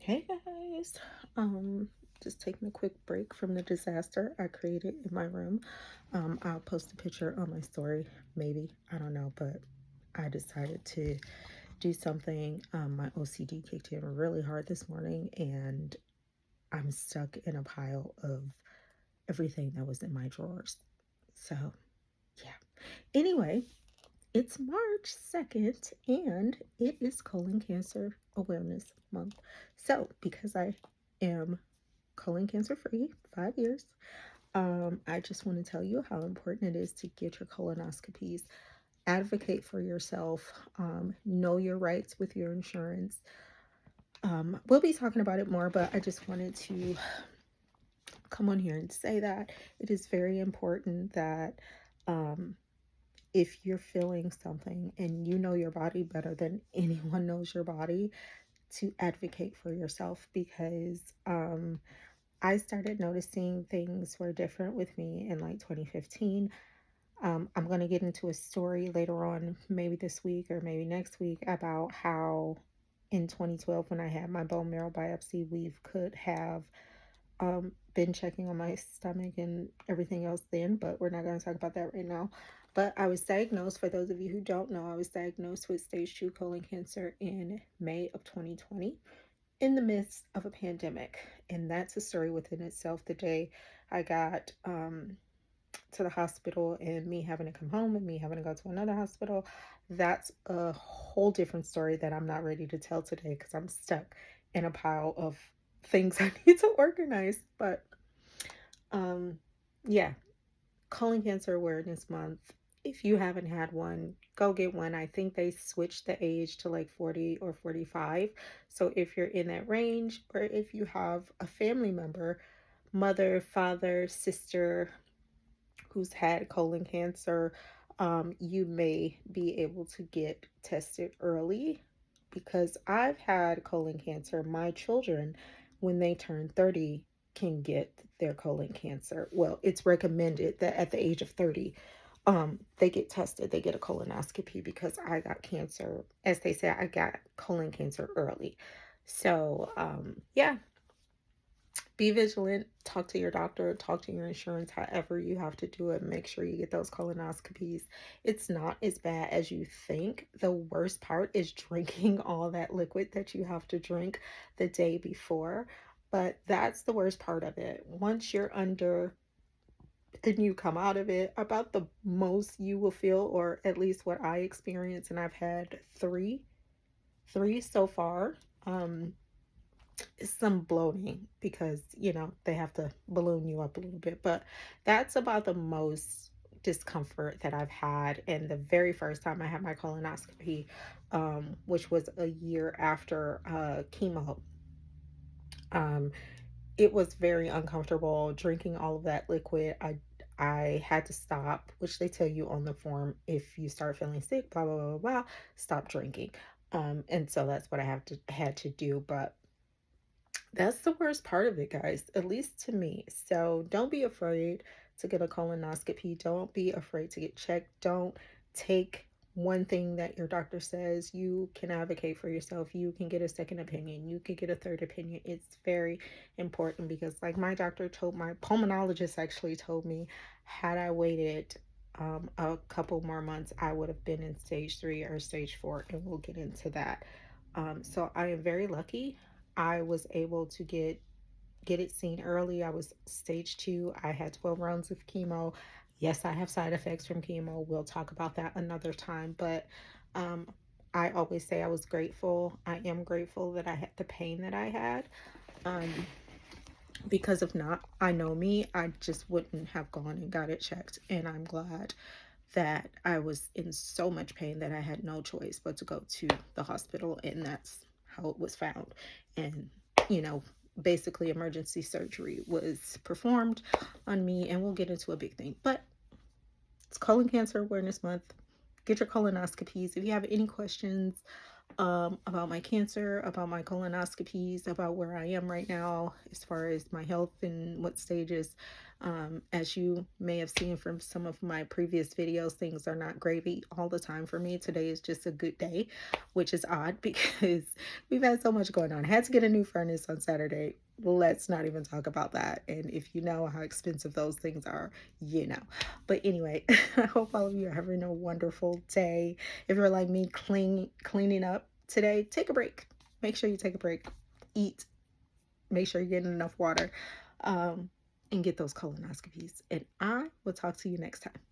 Hey guys, just taking a quick break from the disaster I created in my room. I'll post a picture on my story, maybe, I don't know, but I decided to do something. My OCD kicked in really hard this morning, and I'm stuck in a pile of everything that was in my drawers. So, yeah. Anyway, it's March 2nd, and it is Colon Cancer Awareness Month. So, because I am colon cancer free, 5 years. I just want to tell you how important it is to get your colonoscopies. Advocate for yourself. Know your rights with your insurance. We'll be talking about it more, but I just wanted to come on here and say that it is very important that um, if you're feeling something and you know your body better than anyone knows your body, to advocate for yourself because I started noticing things were different with me in like 2015. I'm going to get into a story later on, maybe this week or maybe next week, about how in 2012, when I had my bone marrow biopsy, we could have been checking on my stomach and everything else then, but we're not going to talk about that right now. But I was diagnosed, for those of you who don't know, I was diagnosed with stage 2 colon cancer in May of 2020 in the midst of a pandemic. And that's a story within itself. The day I got to the hospital and me having to come home and me having to go to another hospital, that's a whole different story that I'm not ready to tell today because I'm stuck in a pile of things I need to organize. But um, yeah, Colon Cancer Awareness Month. If you haven't had one, go get one. I think they switched the age to like 40 or 45. So if you're in that range, or if you have a family member, mother, father, sister who's had colon cancer, you may be able to get tested early because I've had colon cancer. My children, when they turn 30, can get their colon cancer. Well, it's recommended that at the age of 30, they get tested, they get a colonoscopy because I got cancer. As they say, I got colon cancer early. So, yeah, be vigilant, talk to your doctor, talk to your insurance, however you have to do it. Make sure you get those colonoscopies. It's not as bad as you think. The worst part is drinking all that liquid that you have to drink the day before. But that's the worst part of it. Once you're under and you come out of it, about the most you will feel, or at least what I experience, and I've had three so far. Um, some bloating because they have to balloon you up a little bit, but that's about the most discomfort that I've had. And the very first time I had my colonoscopy, which was a year after chemo, um, it was very uncomfortable drinking all of that liquid. I had to stop, which they tell you on the form, if you start feeling sick, blah blah blah blah, blah, stop drinking. And so that's what I had to do. But that's the worst part of it, guys, at least to me. So don't be afraid to get a colonoscopy. Don't be afraid to get checked. Don't take one thing that your doctor says. You can advocate for yourself. You can get a second opinion. You can get a third opinion. It's very important because, like my pulmonologist actually told me, had I waited a couple more months, I would have been in stage 3 or stage 4, and we'll get into that. So I am very lucky. I was able to get it seen early. I was stage 2. I had 12 rounds of chemo. Yes, I have side effects from chemo. We'll talk about that another time. But um, I always say I was grateful. I am grateful that I had the pain that I had. Um, because if not, I know me, I just wouldn't have gone and got it checked. And I'm glad that I was in so much pain that I had no choice but to go to the hospital, and that's how it was found. And, you know, basically emergency surgery was performed on me, and we'll get into a big thing. But it's Colon Cancer Awareness Month. Get your colonoscopies. If you have any questions about my cancer, about my colonoscopies, about where I am right now as far as my health and what stages, As you may have seen from some of my previous videos, things are not gravy all the time for me. Today is just a good day, which is odd because we've had so much going on. I had to get a new furnace on Saturday. Let's not even talk about that. And if you know how expensive those things are, you know. But anyway, I hope all of you are having a wonderful day. If you're like me, cleaning up today, take a break. Make sure you take a break. Eat. Make sure you're getting enough water. And get those colonoscopies. And I will talk to you next time.